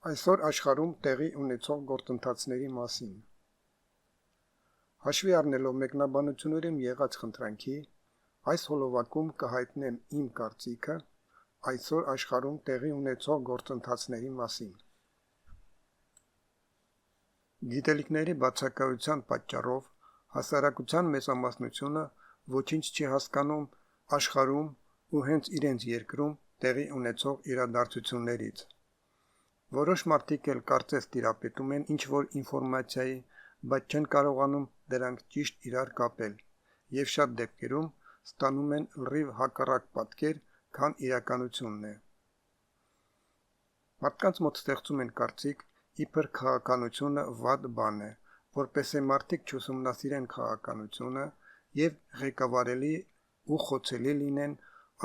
Այսօր աշխարհում տեղի ունեցող գործընթացների մասին։ Հաշվի առնելով մեկնաբանություններում եղած խնդրանքի, այս հոլովակում կհայտնեմ իմ կարծիքը այսօր աշխարհում տեղի ունեցող գործընթացների մասին։ Գիտելիքների բացակայության պատճառով հասարակության մեծամասնությունը ոչինչ չի հասկանում աշխարհում ու հենց իրենց երկրում տեղի ունեցող իրադարձություններից։ Որոշ մարդիկ էլ կարծես տիրապետում են ինչ-որ ինֆորմացիայի, բայց չեն կարողանում դրանք ճիշտ իրար կապել, եւ շատ դեպքերում ստանում են լրիվ հակառակ պատկեր, քան իրականությունն է։ Մարդկանց մոտ ստեղծում են կարծիք, իբր քաղաքականությունը վատ բան է, որպես է մարդիկ չուսումնասիրեն քաղաքականությունը եւ ղեկավարելի ու խոցելի լինեն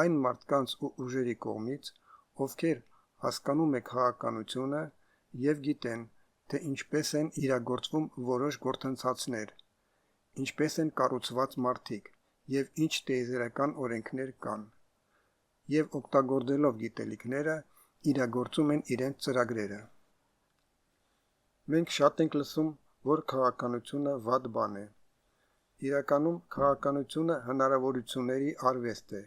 այն մարդկանց ու ուժերի կողմից, ովքեր հասկանում են քաղաքականությունը եւ գիտեն, թե ինչպես են իրագործվում որոշ գործընթացներ, ինչպես են կառուցված մարդիկ եւ ինչ տիեզերական օրենքներ կան, եւ օգտագործելով գիտելիքները իրագործում են իրենց ծրագրերը։ Մենք շատ ենք լսում, որ քաղաքականությունը վատ բան է։ Իրականում քաղաքականությունը հնարավորությունների արվեստ է,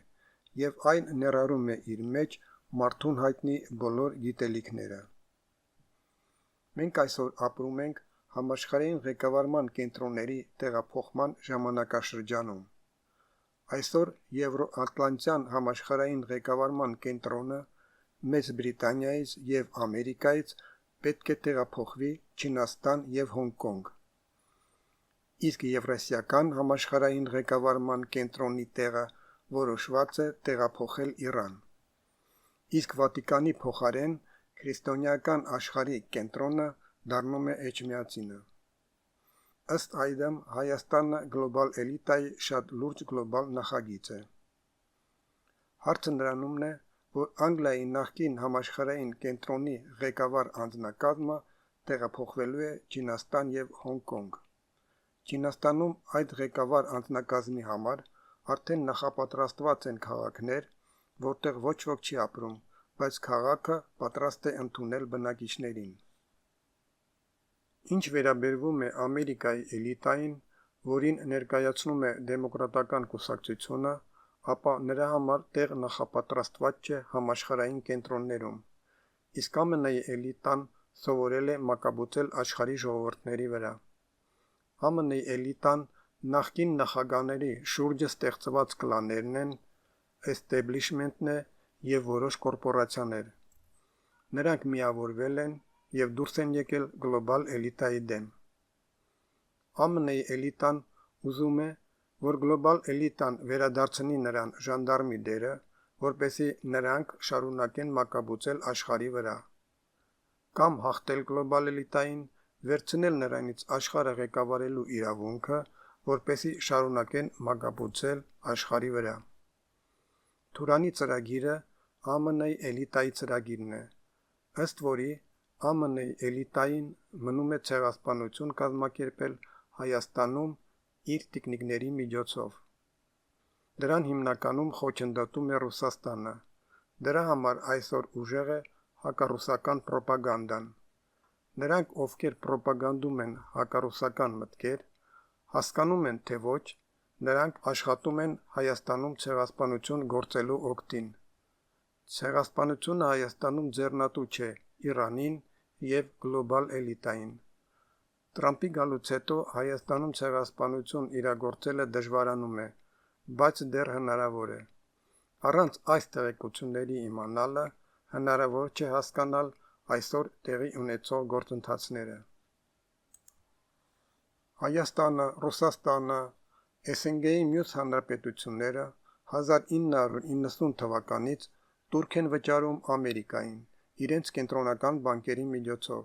եւ այն ներառում է իր մեջ մարդուն հայտնի բոլոր գիտելիքները։ Մենք այսօր ապրում ենք համաշխարհային ղեկավարման կենտրոնների տեղափոխման ժամանակաշրջանում։ Այսօր Եվրոատլանտյան համաշխարհային ղեկավարման կենտրոնը Մեծ Բրիտանիայից եւ Ամերիկայից պետք է տեղափոխվի Չինաստան եւ Հոնկոնգ։ Իսկ Եվրասիական համաշխարհային ղեկավարման կենտրոնի տեղը որոշված է տեղափոխել Իրան։ Իսկ Վատիկանի փոխարեն քրիստոնեական աշխարհի կենտրոնը դառնում է Էջմիածինը։ Ըստ այդմ Հայաստանը գլոբալ էլիտայի շատ լուրջ գլոբալ նախագիծ է։ Հարցը նրանումն է, որ Անգլիայի նախկին համաշխարհային կենտրոնի ղեկավար անձնակազմը տեղափոխվելու է Չինաստան եւ Հոնկոնգ։ Չինաստանում այդ ղեկավար անձնակազմի համար արդեն նախապատրաստված են քաղաքներ, որտեղ ոչ ոք չի ապրում, բայց քաղաքը պատրաստ է ընդունել բնակիչներին։ Ինչ վերաբերվում է Ամերիկայի էլիտային, որին ներկայացնում է դեմոկրատական կուսակցությունը, ապա նրա համար տեղ նախապատրաստված չէ համաշխարհային կենտրոններում, իսկ ԱՄՆ-ի էլիտան սովորել է մակաբուծել աշխարհի ժողովուրդների վրա։ ԱՄՆ-ի էլիտան նախկին նախագահների շուրջը ստեղծված կլաներն են, էստեբլիշմենտն է եւ որոշ կորպորացիաներ։ Նրանք միավորվել են եւ դուրս են եկել գլոբալ էլիտայի դեմ։ ԱՄՆ-ի էլիտան ուզում է, որ գլոբալ էլիտան վերադարձնի նրան ժանդարմի դերը, որպեսզի նրանք շարունակեն մակաբուծել աշխարհի վրա, կամ հաղթել գլոբալ էլիտային, վերցնել նրանից աշխարհը ղեկավարելու իրավունքը, որպեսզի շարունակեն մակաբուծել աշխարհի վրա։ Թուրանի ծրագիրը ԱՄՆ-ի էլիտայի ծրագիրն է, ըստ որի ԱՄՆ-ի էլիտային մնում է ցեղասպանություն կազմակերպել Հայաստանում իր տիկնիկների միջոցով։ Դրան հիմնականում խոչընդոտում է Ռուսաստանը։ Դրա համար այսօր ուժեղ է հակառուսական պրոպագանդան։ Նրանք, ովքեր պրոպագանդում են հակառուսական մտքեր, հասկանում են, թե ոչ, նրանք աշխատում են Հայաստանում ցեղասպանություն գործելու օգտին։ Ցեղասպանությունը Հայաստանում ձեռնատու չէ Իրանին եւ գլոբալ էլիտային։ Տրամպի գալուց հետո Հայաստանում ցեղասպանություն իրագործելը դժվարանում է, բայց դեռ հնարավոր է։ Առանց այս տեղեկությունների իմանալը հնարավոր չէ հասկանալ այսօր տեղի ունեցող գործընթացները։ Հայաստանը, Ռուսաստանը, ՍՆԳ-ի մյուս հանրապետությունները 1990 թվականից տուրք են վճարում Ամերիկային իրենց կենտրոնական բանկերի միջոցով։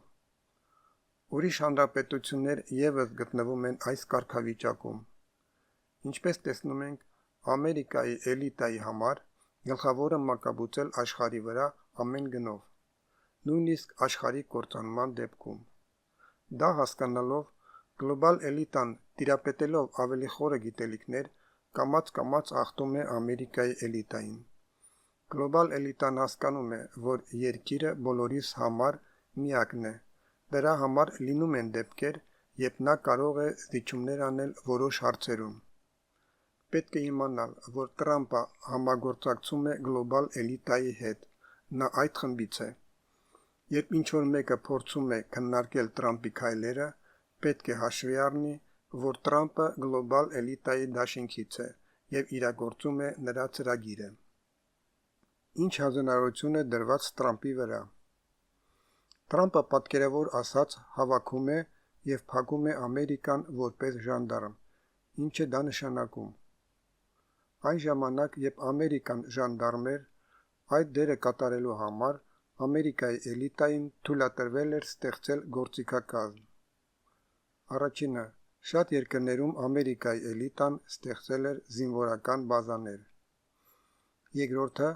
Ուրիշ հանրապետություններ եւս գտնվում են այս կարգավիճակում։ Ինչպես տեսնում ենք, Ամերիկայի էլիտայի համար գլխավորը մակաբուծել աշխարհի վրա ամեն գնով, նույնիսկ աշխարհի կործանման դեպքում։ Դա հասկանալով գլոբալ էլիտան տիրապետելով ավելի խորը գիտելիքներ կամաց ախտում է Ամերիկայի էլիտային։ Գլոբալ էլիտան հասկանում է, որ երկիրը բոլորիս համար միակն է։ Դրա համար լինում են դեպքեր, երբ նա կարող է զիջումներ անել որոշ հարցերում։ Պետք է իմանալ, որ Տրամպը համագործակցում է գլոբալ էլիտայի հետ, նա այդ խմբից է։ Երբ ինչ-որ մեկը փորձում է քննարկել Տրամպի քայլերը, պետք է հաշվի առնի, որ Տրամպը գլոբալ էլիտայի դաշինքից է և իրագործում է նրա ծրագիրը։ Ինչ հանձնարարություն է դրված Տրամպի վրա։ Տրամպը պատկերավոր ասած հավաքում է և փակում է Ամերիկան որպես ժանդարմ։ Ինչ է դա նշանակում։ Այն ժամանակ, երբ Ամերիկան ժանդարմ էր, այդ դերը կատարելու համար Ամերիկայի էլիտային թույլատրվել էր ստեղծել գործիքակազմ։ Առաջինը, շատ երկրներում Ամերիկայի էլիտան ստեղծել էր զինվորական բազաներ։ Երկրորդը,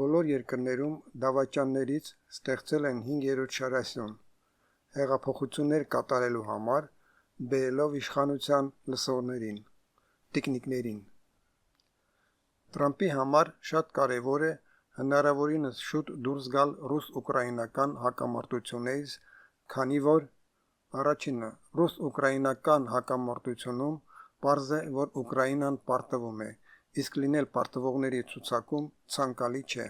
բոլոր երկրներում դավաճաններից ստեղծել են 5-րդ շարասյուն, հեղափոխություններ կատարելու համար, բերելով իշխանության լսողներին, տիկնիկներին։ Տրամպի համար շատ կարևոր է հնարավորինս շուտ դուրս գալ ռուս-ուկրաինական հակամարտությունից, քանի որ առաջինը, ռուս-ուկրաինական հակամարտությունում պարզ է, որ Ուկրաինան պարտվում է, իսկ լինել պարտվողների ցուցակում ցանկալի չէ։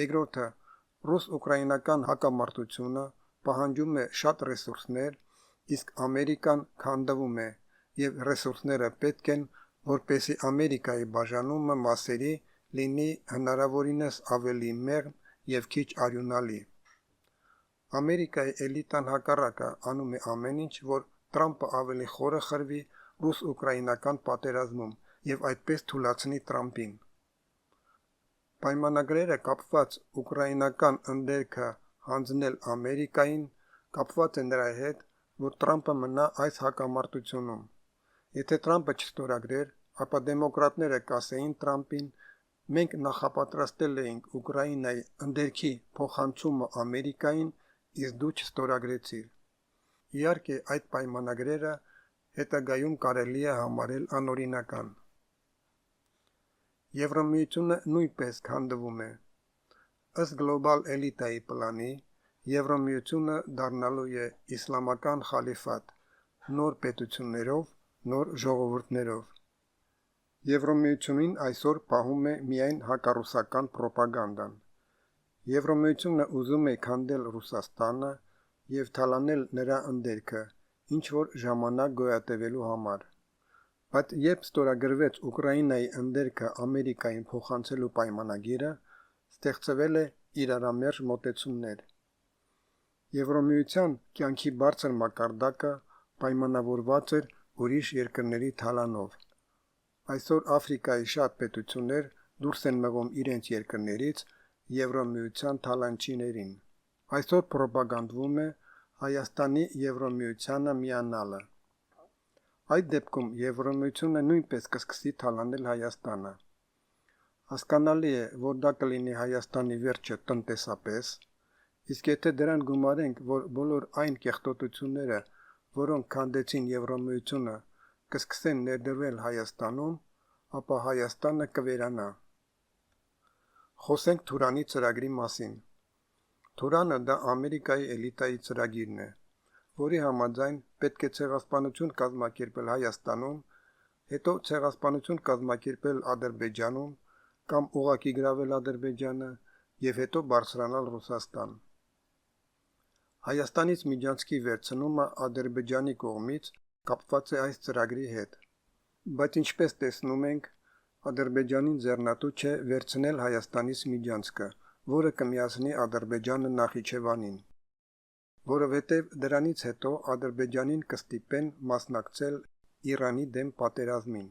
Երկրորդը, ռուս-ուկրաինական հակամարտությունը պահանջում է շատ ռեսուրսներ, իսկ Ամերիկան քանդվում է, և ռեսուրսները պետք են, որպեսզի Ամերիկայի բաժանումը մասերի լինի հնարավորինս ավելի մեղմ և քիչ արյունալի։ Ամերիկայի էլիտան հակառակը անում է ամեն ինչ, որ Տրամպը ավելի խորը խրվի ռուս-ուկրաինական պատերազմում և այդպես թուլացնի Տրամպին։ Պայմանագրերը կապված ուկրաինական ընդերքը հանձնել Ամերիկային կապված է նրա հետ, որ Տրամպը մնա այս հակամարտությունում։ Եթե Տրամպը չստորագրեր, ապա դեմոկրատները կասեին Տրամպին. մենք նախապատրաստել էինք Ուկրաինայի ընդերքի փոխանցումը Ամերիկային, իսկ դու չստորագրեցիր։ Իհարկե, այդ պայմանագրերը հետագայում կարելի է համարել անօրինական։ Եվրամիությունը նույնպես քանդվում է։ Ըստ գլոբալ էլիտայի պլանի, Եվրամիությունը դառնալու է իսլամական խալիֆատ, նոր պետություններով, նոր ժողովուրդներով։ Եվրամիությունին այսօր պահում է միայն հակառուսական պրոպագանդան։ Եվրամիությունը ուզում է քանդել Ռուսաստանը և թալանել նրա ընդերքը, ինչ-որ ժամանակ գոյատևելու համար։ Բայց երբ ստորագրվեց Ուկրաինայի ընդերքը Ամերիկային փոխանցելու պայմանագիրը, ստեղծվել է իրարամերժ մոտեցումներ։ Եվրամիության կյանքի բարձր մակարդակը պայմանավորված էր ուրիշ երկրների թալանով։ Այսօր Աֆրիկայի շատ պետություններ դուրս են մղում իրենց երկրներից Եվրամիության թալանչիներին։ Այսօր պրոպագանդվում է Հայաստանի Եվրամիությանը միանալը։ Այդ դեպքում Եվրամիությունը նույնպես կսկսի թալանել Հայաստանը։ Հասկանալի է, որ դա կլինի Հայաստանի վերջը տնտեսապես, իսկ եթե դրան գումարենք, որ բոլոր այն կեղտոտությունները, որոնք քանդեցին Եվրամիությունը, կսկսեն ներդրվել Հայաստանում, ապա Հայաստանը կվերանա։ Խոսենք Թուրանի ծրագրի մասին։ Թուրանը դա Ամերիկայի էլիտայի ծրագիրն է, որի համաձայն պետք է ցեղասպանություն կազմակերպել Հայաստանում, հետո ցեղասպանություն կազմակերպել Ադրբեջանում կամ ուղղակի գրավել Ադրբեջանը և հետո բարձրանալ Ռուսաստան։ Հայաստանից միջանցքի վերցնումը Ադրբեջանի կողմից կապված է այս ծրագրի հետ, բայց ինչպես տեսնում ենք, Ադրբեջանին ձեռնատու չէ վերցնել Հայաստանից միջանցքը, որը կմիացնի Ադրբեջանը Նախիջևանին, որովհետև դրանից հետո Ադրբեջանին կստիպեն մասնակցել Իրանի դեմ պատերազմին։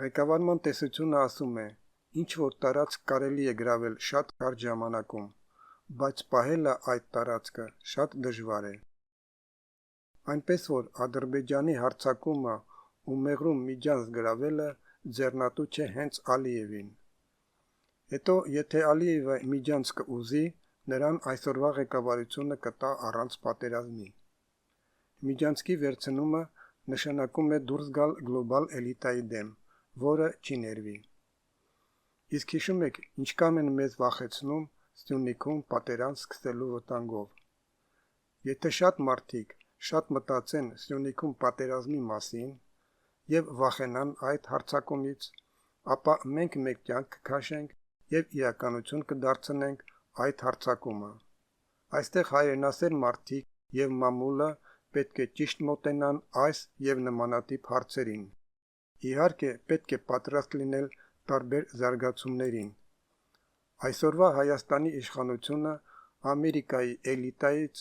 Ղեկավարման տեսությունը ասում է, ինչ որ տարածք կարելի է գրավել շատ կարճ ժամանակում, բայց պահելը այդ տարածքը շատ դժվար է։ Այնպես որ Ադրբեջանի հարձակումը ու մեղրում միջանց գրավելը ձեռնատու չէ հենց Ալիևին։ Հետո, եթե Ալիևը միջանց կուզի, նրան այսօրվա ղեկավարությունը կտա առանց պատերազմի։ Միջանցքի վերցնումը նշանակում է դուրս գալ գլոբալ էլիտայի դեմ, որը չի ներվի։ Իսկ հիշում եք, ինչքան են մեզ վախեցնում Սյունիքում պատերազմ սկսելու վտանգով։ Եթե շատ մարդիկ շատ մտածեն Սյունիքում պատերազմի մասին եւ վախենան այդ հարձակումից, ապա մենք մեկ կյանք կքաշենք եւ իրականություն կդարձնենք այդ հարձակումը։ Այստեղ հայրենասեր մարդիկ եւ մամուլը պետք է ճիշտ մոտենան այս եւ նմանատիպ հարցերին։ Իհարկե, պետք է պատրաստ լինել տարբեր զարգացումներին։ Այսօրվա Հայաստանի իշխանությունը Ամերիկայի էլիտայից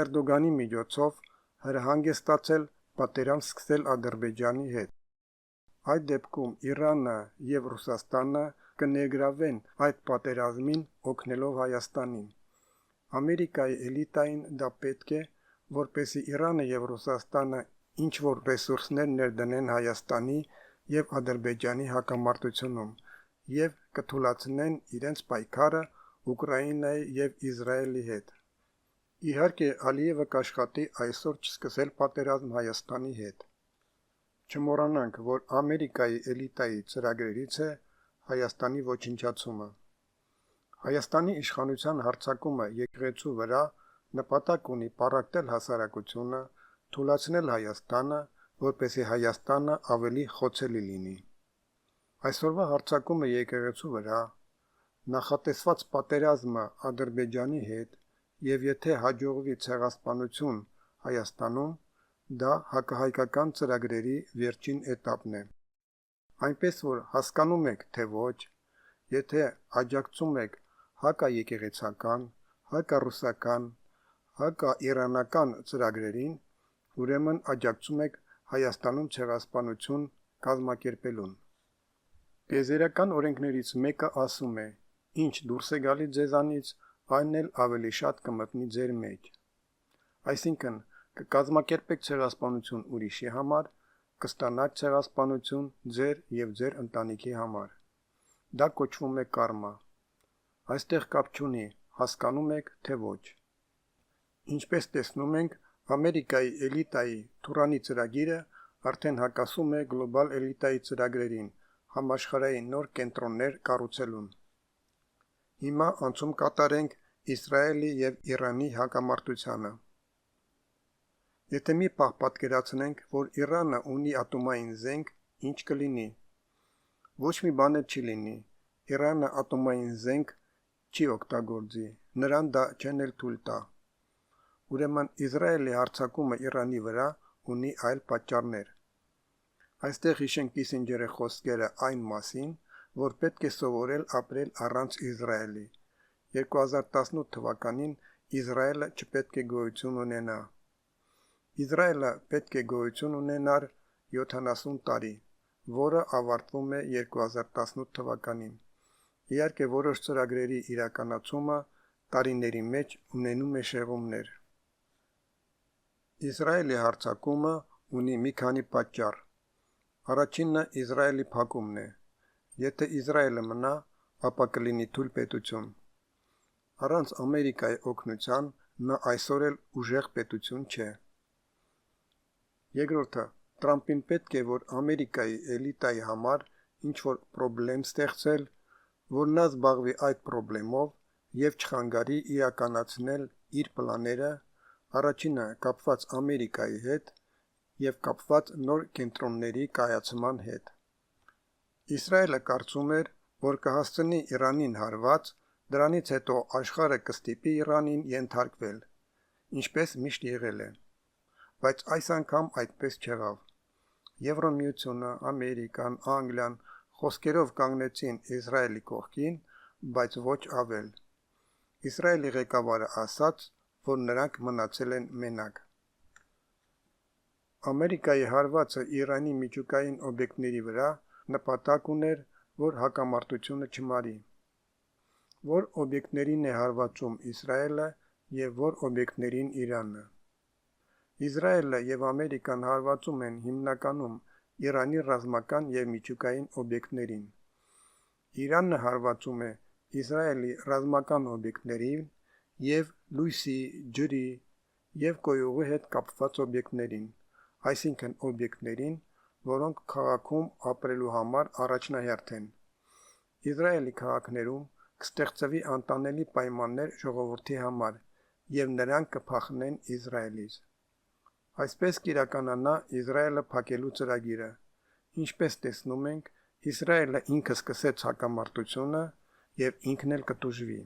Էրդոգանի միջոցով հրահանգ է ստացել պատերազմ սկսել Ադրբեջանի հետ։ Այդ դեպքում Իրանը եւ Ռուսաստանը կներգրավեն այդ պատերազմին օգնելով Հայաստանին։ Ամերիկայի էլիտային դա պետք է, որպեսզի Իրանը եւ Ռուսաստանը ինչ որ ռեսուրսներ ներդնեն Հայաստանի եւ Ադրբեջանի հակամարտությունում եւ կթույլատնեն իրենց պայքարը Ուկրաինայի եւ Իսրայելի հետ։ Իհարկե, Ալիևը կաշխատի այսօր չսկսել պատերազմ Հայաստանի հետ։ Չմոռանանք, որ Ամերիկայի էլիտայի ծրագրերից է Հայաստանի ոչնչացումը։ Հայաստանի իշխանության հարձակումը եկեղեցու վրա նպատակ ունի պառակտել հասարակությունը, թույլատնել Հայաստանը, որպեսզի Հայաստանը ավելի խոցելի լինի։ Այսօրվա հարձակումը եկեղեցու վրա, նախատեսված պատերազմը Ադրբեջանի հետ եւ եթե հաջողվի ցեղասպանություն Հայաստանում, դա հակահայկական ծրագրերի վերջին էտապն է։ Այնպես որ հասկանում եք, թե ոչ, եթե աջակցում եք հակաեկեղեցական, հակառուսական, հակաիրանական ծրագրերին, ուրեմն աջակցում եք Հայաստանում ցեղասպանություն կազմակերպելուն։ Տիեզերական օրենքներից մեկը ասում է. ինչ դուրս է գալի ձեզանից, այն էլ ավելի շատ կմտնի ձեր մեջ։ Այսինքն, կկազմակերպեք ցեղասպանություն ուրիշի համար, կստանաք ցեղասպանություն ձեր եւ ձեր ընտանիքի համար։ Դա կոչվում է կարմա։ Այստեղ կապ չունի, հասկանում եք, թե ոչ։ Ինչպես տեսնում ենք, Ամերիկայի էլիտայի Թուրանի ծրագիրը արդեն հակասում է գլոբալ էլիտայի ծրագրերին, համաշխարհային նոր կենտրոններ կառուցելուն։ Հիմա անցում կատարենք Իսրայելի եւ Իրանի հակամարտությանը։ Եթե մի պահ պատկերացնենք, որ Իրանը ունի ատոմային զենք, ինչ կլինի։ Ոչ մի բան չի լինի։ Իրանը ատոմային զենք չի օգտագործի, նրան դա չեն էլ թույլ տա։ Ուրեմն Իսրայելի հարձակումը Իրանի վրա ունի այլ պատճառներ։ Այստեղ հիշենք Կիսինջերի խոսքերը այն մասին, որ պետք է սովորել ապրել առանց Իսրայելի։ 2018 թվականին Իսրայելը չպետք է գոյություն ունենա։ Իսրայելը պետք է գոյություն ունենար 70 տարի, որը ավարտվում է 2018 թվականին։ Իհարկե որոշ ծրագրերի իրականացումը տարիների մեջ ունենում է շեղումներ։ Իսրայելի հարձակումը ունի մի քանի պատճառ։ Առաջինը Իսրայելի փակումն է։ Եթե Իսրայելը մնա, ապա կլինի թույլ պետություն։ Առանց Ամերիկայի օգնության նա այսօր էլ ուժեղ պետություն չէ։ Երկրորդը, Տրամպին պետք է, որ Ամերիկայի էլիտայի համար ինչ-որ պրոբլեմ ստեղծել, որ նա զբաղվի այդ պրոբլեմով եւ չխանգարի իրականացնել իր պլանները, առաջինը կապված Ամերիկայի հետ եւ կապված նոր կենտրոնների կայացման հետ։ Իսրայելը կարծում էր, որ կհասցնի Իրանին հարված, դրանից հետո աշխարհը կստիպի Իրանին ենթարկվել, ինչպես միշտ եղել է։ Բայց այս անգամ այդպես չեղավ։ Եվրոմիությունը, Ամերիկան, Անգլիան խոսքերով կանգնեցին Իսրայելի կողքին, բայց ոչ ավել։ Իսրայելի ղեկավարը ասաց, որ նրանք մնացել են մենակ։ Ամերիկայի հարվածը Իրանի միջուկային օբյեկտների վրա նպատակ ուներ, որ հակամարտությունը չմարի։ Որ օբյեկտներին է հարվածում Իսրայելը եւ որ օբյեկտներին Իրանը։ Իսրայելը եւ Ամերիկան հարվածում են հիմնականում Իրանի ռազմական եւ միջուկային օբյեկտներին։ Իրանը հարվածում է Իսրայելի ռազմական օբյեկտներին եւ լույսի, ջրի եւ կոյուղի հետ կապված օբյեկտներին, այսինքն օբյեկտներին, որոնք քաղաքում ապրելու համար առաջնահերթ են։ Իսրայելի քաղաքներում կստեղծվի անտանելի պայմաններ ժողովրդի համար եւ նրանք կփախնեն Իսրայելից։ Այսպես կիրականանա Իսրայելը փակելու ծրագիրը։ Ինչպես տեսնում ենք, Իսրայելը ինքը սկսեց հակամարտությունը եւ ինքն էլ կտուժվի։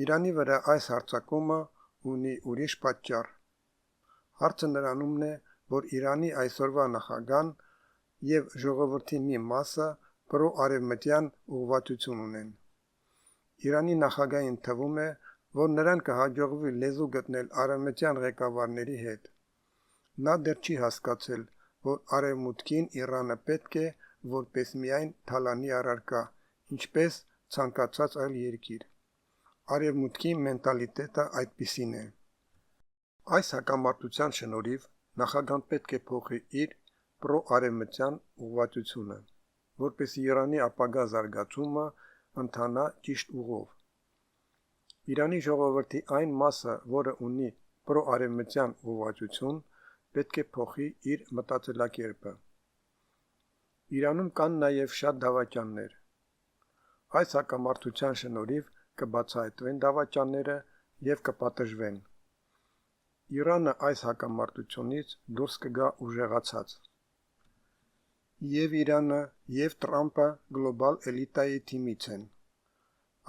Իրանի վրա այս հարձակումը ունի ուրիշ պատճառ։ Հարցը նրանումն է, որ Իրանի այսօրվա նախագահան եւ ժողովրդի մի մասը պրոարևմտյան ուղղվածություն ունեն։ Իրանի նախագահին թվում է, որ նրան կհաջողվի լեզու գտնել արևմտյան ղեկավարների հետ։ Նա դեռ չի հասկացել, որ արևմուտքին Իրանը պետք է որպես միայն թալանի առարկա, ինչպես ցանկացած այլ երկիր։ Արևմուտքի մենտալիտետը այդպիսին է։ Այս հակամարտության շնորհիվ նախագահան պետք է փոխի իր պրոարևմտյան ուղղվածությունը, որպեսզի Իրանի ապագա զարգացումը ընթանա ճիշտ ուղով։ Իրանի ժողովրդի այն մասը, որը ունի պրոարևմտյան ուղղվածություն, պետք է փոխի իր մտածելակերպը։ Իրանում կան նաև շատ դավաճաններ։ Այս հակամարտության շնորհիվ կբացահայտվեն դավաճանները եւ կպատժվեն։ Իրանը այս հակամարտությունից դուրս կգա ուժեղացած։ Եվ Իրանը, եւ Տրամպը գլոբալ էլիտայի թիմից են։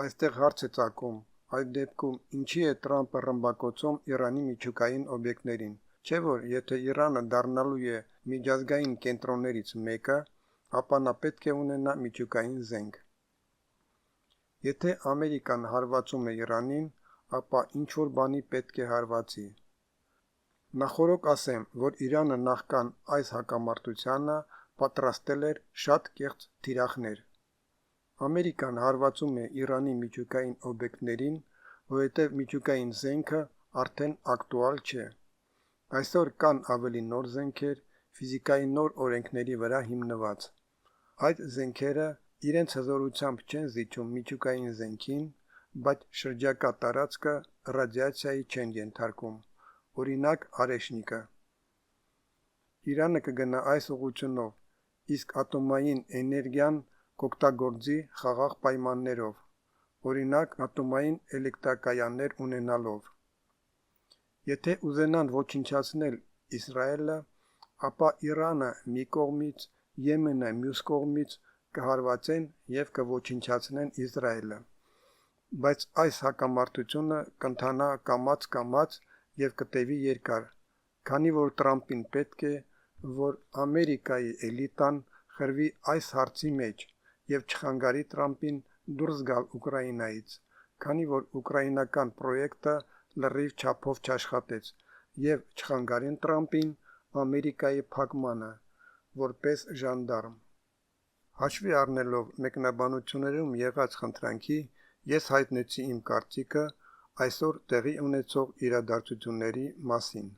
Այստեղ հարց է ծագում, այդ դեպքում ինչի է Տրամպը ռմբակոծում Իրանի միջուկային օբյեկտներին, չէ՞ որ եթե Իրանը դառնալու է միջազգային կենտրոններից մեկը, ապա նա պետք է ունենա միջուկային զենք։ Եթե Ամերիկան հարվածում է Իրանին, ապա ինչ-որ բանի պետք է հարվածի։ Նախորոք ասեմ, որ Իրանը նախքան այս հակամարտությանը պատրաստել էր շատ կեղծ թիրախներ։ Ամերիկան հարվածում է Իրանի միջուկային օբյեկտներին, որովհետև միջուկային զենքը արդեն ակտուալ չէ։ Այսօր կան ավելի նոր զենքեր, ֆիզիկայի նոր օրենքների վրա հիմնված։ Այդ զենքերը իրենց հզորությամբ չեն զիջում միջուկային զենքին, բայց շրջակա տարածքը ռադիացիայի չեն ենթարկում, օրինակ Արեշնիկը։ Իրանը կգնա այս ուղղությունով, իսկ ատոմային էներգիան կօգտագործի խաղաղ պայմաններով, օրինակ ատոմային էլեկտրակայաններ ունենալով։ Եթե ուզենան ոչնչացնել Իսրայելը, ապա Իրանը մի կողմից, Եմենը մյուս կողմից կհարվածեն եւ կոչնչացնեն Իսրայելը։ Բայց այս հակամարտությունը կընթանա կամաց եւ կտևի երկար, քանի որ Տրամպին պետք է, որ Ամերիկայի էլիտան խրվի այս հարցի մեջ եւ չխանգարի Տրամպին դուրս գալ Ուկրաինայից, քանի որ ուկրաինական պրոյեկտը լրիվ չափով չաշխատեց եւ չխանգարեն Տրամպին Ամերիկայի փակմանը որպես ժանդարմ։ Հաշվի առնելով մեկնաբանություններում եղած խնդրանքի, ես հայտնեցի իմ կարծիքը այսօր տեղի ունեցող իրադարձությունների մասին։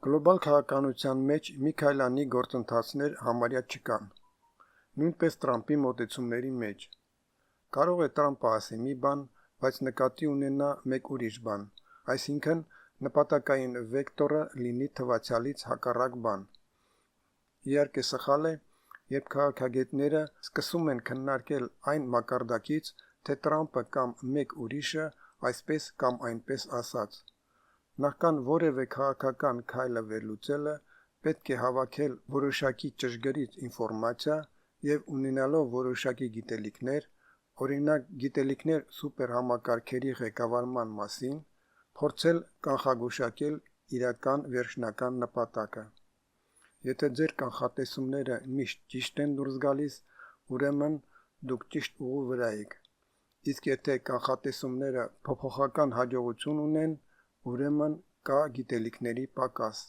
Գլոբալ քաղաքականության մեջ մի քայլանի գործընթացներ համարյա չկան։ Նույնպես Տրամպի մոտեցումների մեջ։ Կարող է Տրամպը ասի մի բան, բայց նկատի ունենա մեկ ուրիշ բան, այսինքն նպատակային վեկտորը լինի թվացյալից հակառակ բան։ Իհարկե սխալ է, երբ քաղաքագետները սկսում են քննարկել այն մակարդակից, թե Տրամպը կամ մեկ ուրիշը այսպես կամ այնպես ասաց։ Նախքան որևէ քաղաքական քայլը վերլուծելը պետք է հավաքել որոշակի ճշգրիտ ինֆորմացիա եւ ունենալով որոշակի գիտելիքներ, օրինակ գիտելիքներ սուպերհամակարգերի ղեկավարման մասին, փորձել կանխագուշակել իրական վերջնական նպատակը։ Եթե ձեր կանխատեսումները միշտ ճիշտ են դուրս գալիս, ուրեմն դուք ճիշտ ուղու վրա եք։ Իսկ եթե կանխատեսումները փոփոխական հաջողություն ունեն, ուրեմն կա գիտելիքների պակաս։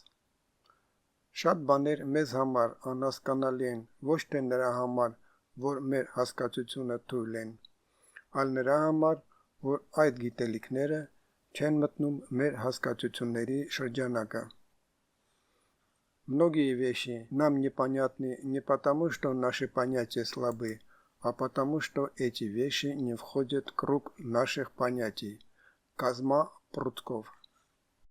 Շատ բաներ մեզ համար անհասկանալի են ոչ թե նրա համար, որ մեր հասկացությունը թույլ են, այլ նրա համար, որ այդ գիտելիքները չեն мтնում մեր հասկացությունների шրջանակը. Многие вещи нам непонятны не потому, что наши понятия слабы, а потому, что эти вещи не входят в круг наших понятий. Казма Прутков.